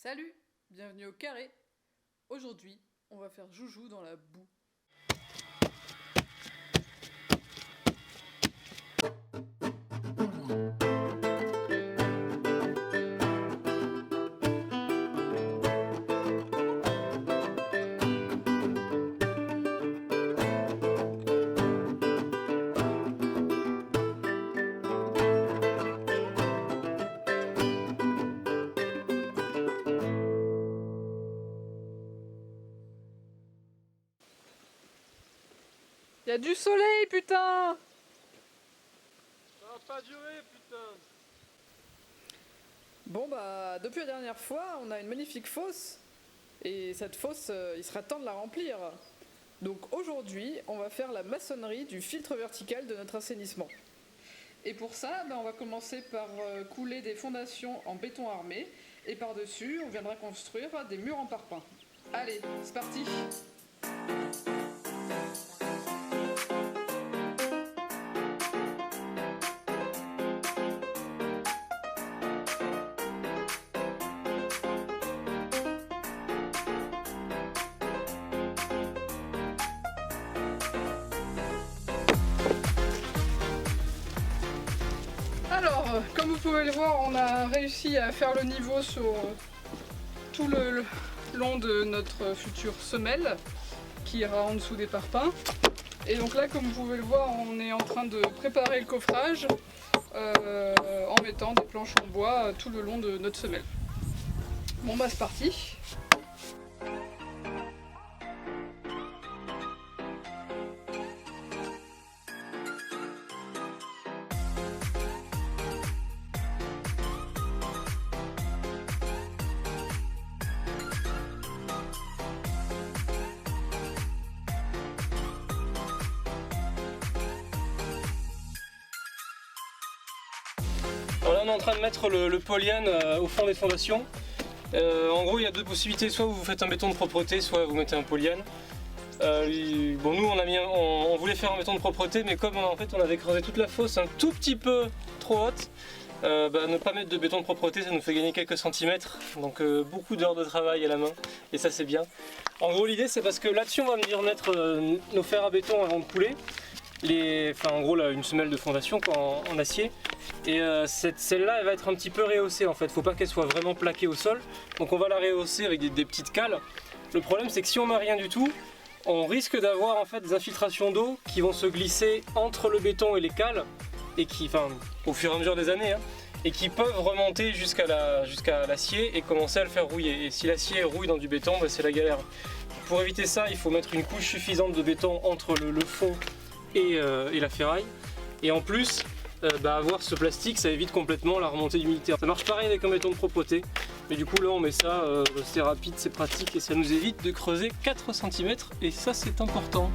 Salut, bienvenue au carré. Aujourd'hui, on va faire joujou dans la boue. Y a du soleil, putain! Ça va pas durer, putain! Bon bah, depuis la dernière fois, on a une magnifique fosse. Et cette fosse, il sera temps de la remplir. Donc aujourd'hui, on va faire la maçonnerie du filtre vertical de notre assainissement. Et pour ça, on va commencer par couler des fondations en béton armé. Et par-dessus, on viendra construire des murs en parpaing. Allez, c'est parti! Alors, comme vous pouvez le voir, on a réussi à faire le niveau sur tout le long de notre future semelle qui ira en dessous des parpaings. Et donc là, comme vous pouvez le voir, on est en train de préparer le coffrage en mettant des planches en bois tout le long de notre semelle. Bon bah c'est parti! Alors là on est en train de mettre le polyane au fond des fondations. En gros il y a deux possibilités, soit vous faites un béton de propreté, soit vous mettez un polyane. Bon nous on voulait faire un béton de propreté, mais comme en fait on avait creusé toute la fosse un tout petit peu trop haute, ne pas mettre de béton de propreté ça nous fait gagner quelques centimètres, donc beaucoup d'heures de travail à la main, et ça c'est bien. En gros l'idée c'est parce que là-dessus on va venir mettre nos fers à béton avant de couler. En gros là, une semelle de fondation en acier, et celle-là elle va être un petit peu rehaussée en fait, faut pas qu'elle soit vraiment plaquée au sol, donc on va la rehausser avec des petites cales. Le problème c'est que si on met rien du tout, on risque d'avoir en fait des infiltrations d'eau qui vont se glisser entre le béton et les cales, et qui, au fur et à mesure des années, et qui peuvent remonter jusqu'à l'acier et commencer à le faire rouiller. Et si l'acier rouille dans du béton, c'est la galère. Pour éviter ça, il faut mettre une couche suffisante de béton entre le fond et la ferraille, et en plus avoir ce plastique ça évite complètement la remontée d'humidité. Ça marche pareil avec un béton de propreté, mais du coup là on met ça, c'est rapide, c'est pratique et ça nous évite de creuser 4 cm, et ça c'est important.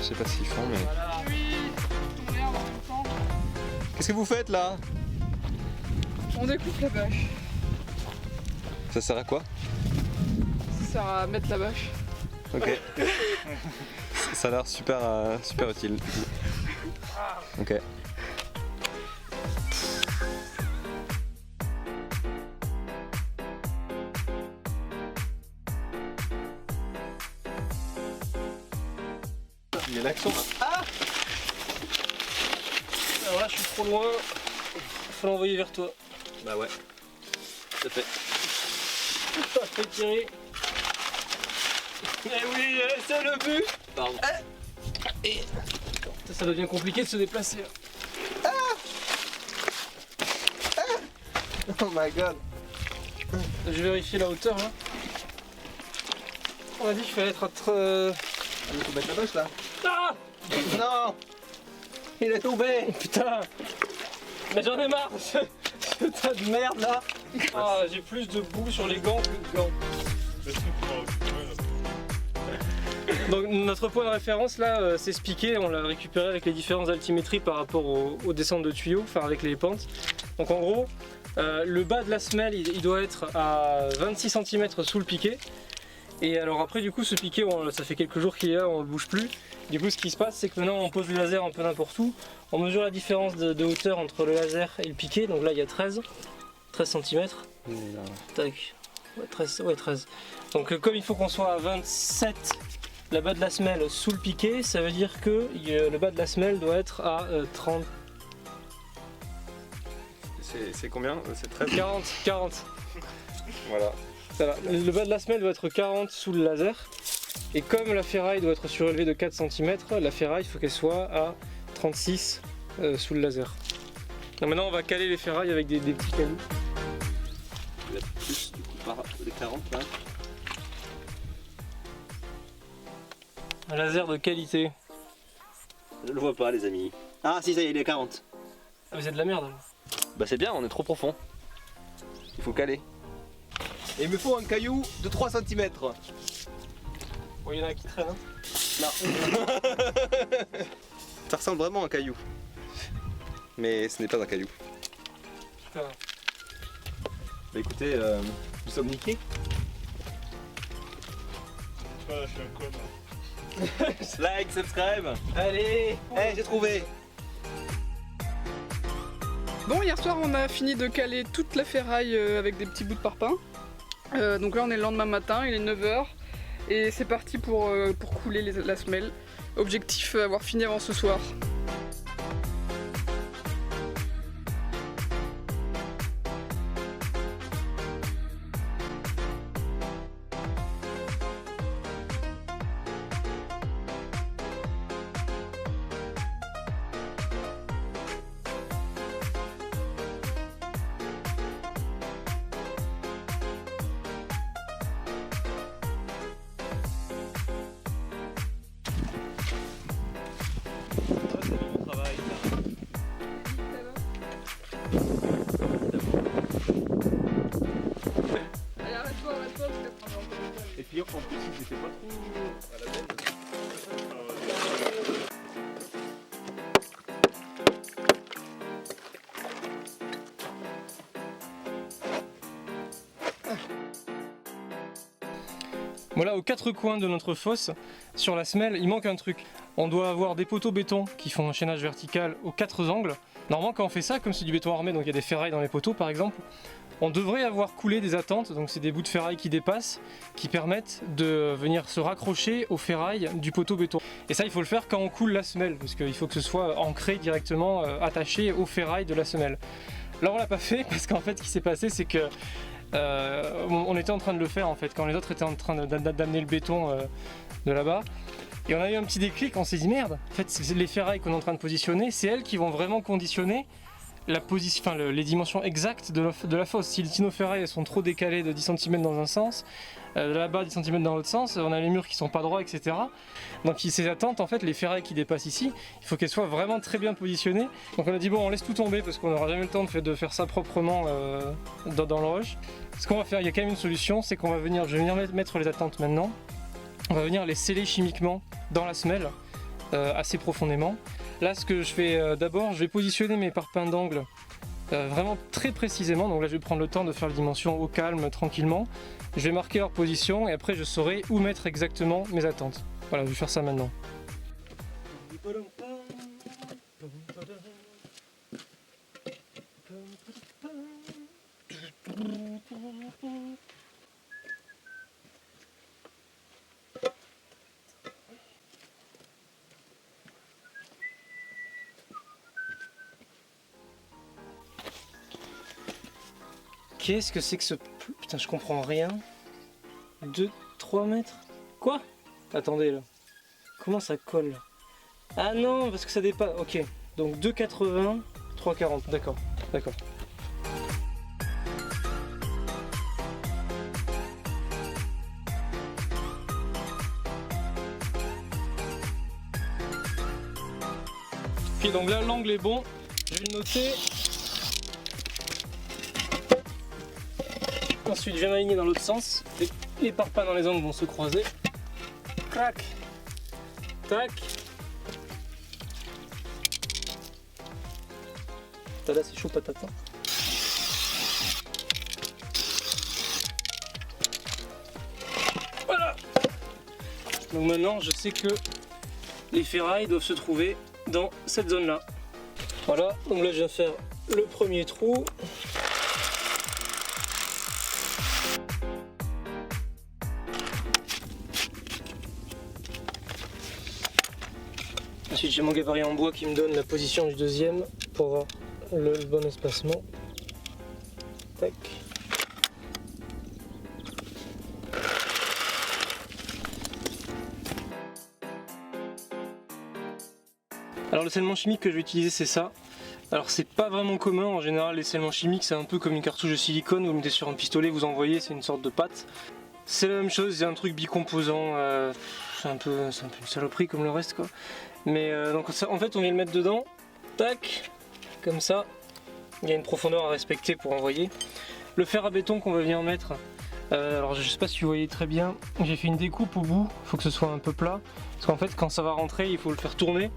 Je sais pas ce qu'ils font mais... Voilà. Oui, on regarde en même temps. Qu'est-ce que vous faites là? On découpe la bâche. Ça sert à quoi? Ça sert à mettre la bâche. Ok. Ça a l'air super utile. Ok. Il y a l'action. Ah, alors là je suis trop loin, il faut l'envoyer vers toi. Bah ouais. Tout à fait. Ça fait tirer. Mais oui, c'est le but. Pardon. Et ça devient compliqué de se déplacer. Oh my god. Je vais vérifier la hauteur là. On a dit qu'il fallait être entre... Il faut mettre la bâche là. Ah Non. Il est tombé. Putain. Mais j'en ai marre ce tas de merde là. Ah, j'ai plus de boue sur les gants que de gants. Donc notre point de référence là, c'est ce piquet, on l'a récupéré avec les différentes altimétries par rapport aux descentes de tuyaux, enfin avec les pentes. Donc en gros, le bas de la semelle il doit être à 26 cm sous le piquet. Et alors après du coup ce piquet, ça fait quelques jours qu'il est là, on ne le bouge plus. Du coup ce qui se passe c'est que maintenant on pose le laser un peu n'importe où. On mesure la différence de hauteur entre le laser et le piquet, donc là il y a 13 cm. Tac. Ouais, 13, ouais, 13. Donc comme il faut qu'on soit à 27, la bas de la semelle sous le piqué, ça veut dire que le bas de la semelle doit être à 30. C'est combien? C'est 13? 40. Voilà. Ça va. Le bas de la semelle doit être 40 sous le laser. Et comme la ferraille doit être surélevée de 4 cm, la ferraille, il faut qu'elle soit à 36 sous le laser. Donc maintenant, on va caler les ferrailles avec des petits cailloux. Il y a plus du coup par les 40 là. Un laser de qualité. Je le vois pas les amis. Ah si ça y est, il est 40. Ah mais c'est de la merde alors. Bah c'est bien, on est trop profond. Il faut caler. Et il me faut un caillou de 3 cm. Bon, il y en a qui traînent. Hein. Non. Ça ressemble vraiment à un caillou. Mais ce n'est pas un caillou. Putain. Bah écoutez, nous sommes niqués. Voilà, je suis un connard. Like, subscribe. Allez, j'ai trouvé. Bon, hier soir on a fini de caler toute la ferraille avec des petits bouts de parpaing. Donc là on est le lendemain matin, il est 9h et c'est parti pour couler la semelle. Objectif avoir fini avant ce soir. Allez, arrête-toi, Et puis en plus, ils étaient pas trop à la benne. Voilà, aux quatre coins de notre fosse, sur la semelle, il manque un truc. On doit avoir des poteaux béton qui font un chaînage vertical aux quatre angles. Normalement, quand on fait ça, comme c'est du béton armé, donc il y a des ferrailles dans les poteaux par exemple, on devrait avoir coulé des attentes, donc c'est des bouts de ferraille qui dépassent, qui permettent de venir se raccrocher aux ferrailles du poteau béton. Et ça, il faut le faire quand on coule la semelle, parce qu'il faut que ce soit ancré directement, attaché aux ferrailles de la semelle. Là, on l'a pas fait, parce qu'en fait, ce qui s'est passé, c'est que on était en train de le faire en fait, quand les autres étaient en train d'amener le béton de là-bas. Et on a eu un petit déclic, on s'est dit merde, en fait c'est les ferrailles qu'on est en train de positionner, c'est elles qui vont vraiment conditionner les dimensions exactes de la fosse. Si nos ferrailles elles sont trop décalées de 10 cm dans un sens, là-bas 10 cm dans l'autre sens, on a les murs qui sont pas droits, etc. Donc ces attentes, en fait, les ferrailles qui dépassent ici, il faut qu'elles soient vraiment très bien positionnées. Donc on a dit bon, on laisse tout tomber parce qu'on n'aura jamais le temps de faire ça proprement dans le rush. Ce qu'on va faire, il y a quand même une solution, c'est qu'on va venir, je vais venir mettre les attentes maintenant. On va venir les sceller chimiquement dans la semelle, assez profondément. Là, ce que je fais d'abord, je vais positionner mes parpaings d'angle vraiment très précisément. Donc là, je vais prendre le temps de faire les dimensions au calme, tranquillement. Je vais marquer leur position et après, je saurai où mettre exactement mes attentes. Voilà, je vais faire ça maintenant. Qu'est-ce que c'est que ce... Putain, je comprends rien. 2-3 mètres? Quoi? Attendez, là. Comment ça colle? Ah non, parce que ça dépasse... Ok, donc 2,80, 3,40, d'accord, d'accord. Ok, donc là, l'angle est bon. Je vais le noter. Ensuite, je vais m'aligner dans l'autre sens. Les parpaings dans les angles vont se croiser. Crac, tac. Là, c'est chaud patate. Hein. Voilà. Donc maintenant, je sais que les ferrailles doivent se trouver dans cette zone-là. Voilà. Donc là, je viens faire le premier trou. Ensuite j'ai mon gabarit en bois qui me donne la position du deuxième pour avoir le bon espacement. Tac. Alors le scellement chimique que je vais utiliser c'est ça. Alors c'est pas vraiment commun, en général les scellements chimiques c'est un peu comme une cartouche de silicone, vous le mettez sur un pistolet, vous envoyez, c'est une sorte de pâte. C'est la même chose, c'est un truc bicomposant, c'est un peu une saloperie comme le reste quoi. Mais donc ça, en fait on vient le mettre dedans, tac, comme ça, il y a une profondeur à respecter pour envoyer. Le fer à béton qu'on va venir mettre, alors je sais pas si vous voyez très bien, j'ai fait une découpe au bout, il faut que ce soit un peu plat, parce qu'en fait quand ça va rentrer il faut le faire tourner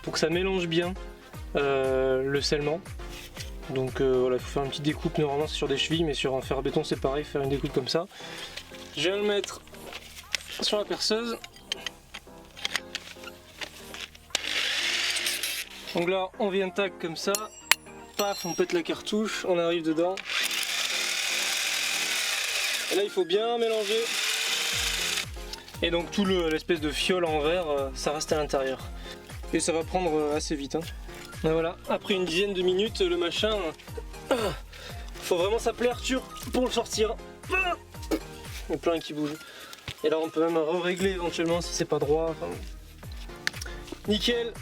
pour que ça mélange bien le scellement. Donc voilà, il faut faire une petite découpe, normalement c'est sur des chevilles, mais sur un fer à béton c'est pareil, faire une découpe comme ça. Je vais le mettre sur la perceuse. Donc là on vient tac comme ça, paf on pète la cartouche, on arrive dedans. Et là il faut bien mélanger. Et donc tout l'espèce de fiole en verre, ça reste à l'intérieur. Et ça va prendre assez vite. Hein. Et voilà, après une dizaine de minutes, le machin, faut vraiment sa pléarture pour le sortir. Il y a plein qui bouge. Et là on peut même régler éventuellement si c'est pas droit. Enfin, nickel.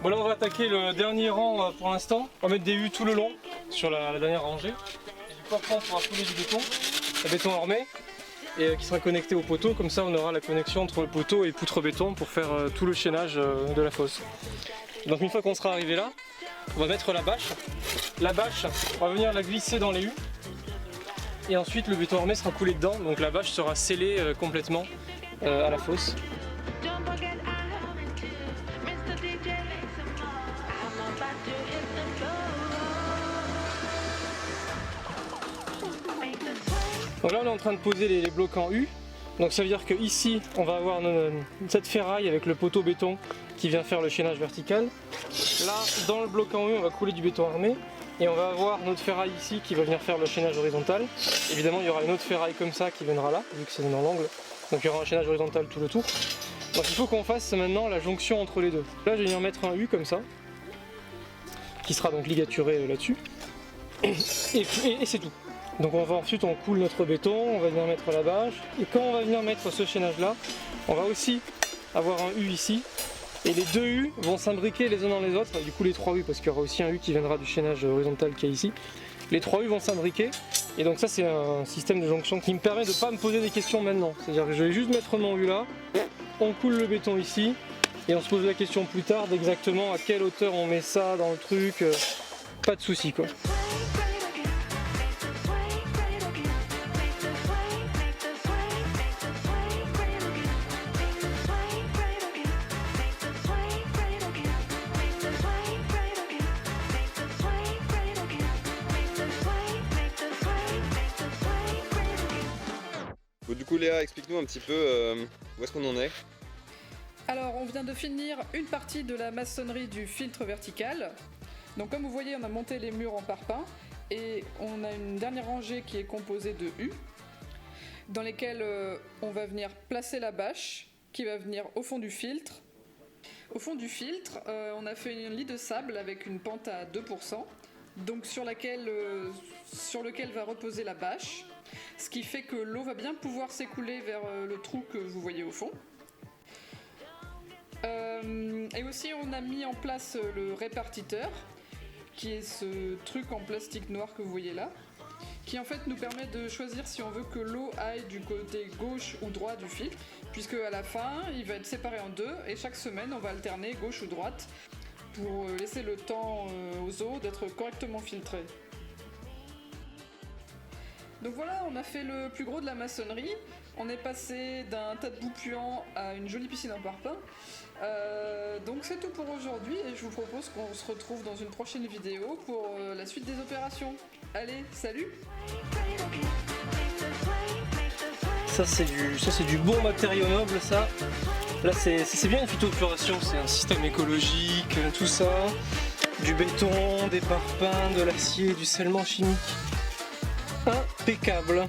Bon là on va attaquer le dernier rang pour l'instant. On va mettre des U tout le long sur la dernière rangée. Et du coup après on pourra couler du béton, le béton armé, et qui sera connecté au poteau. Comme ça on aura la connexion entre le poteau et poutre béton pour faire tout le chaînage de la fosse. Donc une fois qu'on sera arrivé là, on va mettre la bâche. La bâche, on va venir la glisser dans les U. Et ensuite le béton armé sera coulé dedans, donc la bâche sera scellée complètement à la fosse. Donc là on est en train de poser les blocs en U. Donc ça veut dire que ici on va avoir cette ferraille avec le poteau béton qui vient faire le chaînage vertical. Là dans le bloc en U on va couler du béton armé. Et on va avoir notre ferraille ici qui va venir faire le chaînage horizontal. Évidemment il y aura une autre ferraille comme ça qui viendra là, vu que c'est dans l'angle. Donc il y aura un chaînage horizontal tout le tour. Donc il faut qu'on fasse maintenant la jonction entre les deux. Là je vais venir mettre un U comme ça, qui sera donc ligaturé là-dessus. Et c'est tout. Donc ensuite on coule notre béton, on va venir mettre la bâche. Et quand on va venir mettre ce chaînage là, on va aussi avoir un U ici. Et les deux U vont s'imbriquer les uns dans les autres, du coup les trois U, parce qu'il y aura aussi un U qui viendra du chaînage horizontal qui est ici. Les trois U vont s'imbriquer, et donc ça c'est un système de jonction qui me permet de ne pas me poser des questions maintenant. C'est-à-dire que je vais juste mettre mon U là, on coule le béton ici, et on se pose la question plus tard d'exactement à quelle hauteur on met ça dans le truc, pas de soucis quoi. Bon, du coup Léa, explique-nous un petit peu où est-ce qu'on en est. Alors on vient de finir une partie de la maçonnerie du filtre vertical. Donc comme vous voyez on a monté les murs en parpaing et on a une dernière rangée qui est composée de U dans lesquelles on va venir placer la bâche qui va venir au fond du filtre. Au fond du filtre on a fait un lit de sable avec une pente à 2%. donc sur lequel va reposer la bâche, ce qui fait que l'eau va bien pouvoir s'écouler vers le trou que vous voyez au fond. Et aussi on a mis en place le répartiteur, qui est ce truc en plastique noir que vous voyez là, qui en fait nous permet de choisir si on veut que l'eau aille du côté gauche ou droit du filtre, puisque à la fin il va être séparé en deux et chaque semaine on va alterner gauche ou droite pour laisser le temps aux eaux d'être correctement filtrées. Donc voilà, on a fait le plus gros de la maçonnerie. On est passé d'un tas de boue puant à une jolie piscine en parpaing. Donc c'est tout pour aujourd'hui et je vous propose qu'on se retrouve dans une prochaine vidéo pour la suite des opérations. Allez, salut! Ça c'est du bon matériau noble ça. Là c'est bien une phytopluration, c'est un système écologique, tout ça. Du béton, des parpaings, de l'acier, du scellement chimique. Impeccable.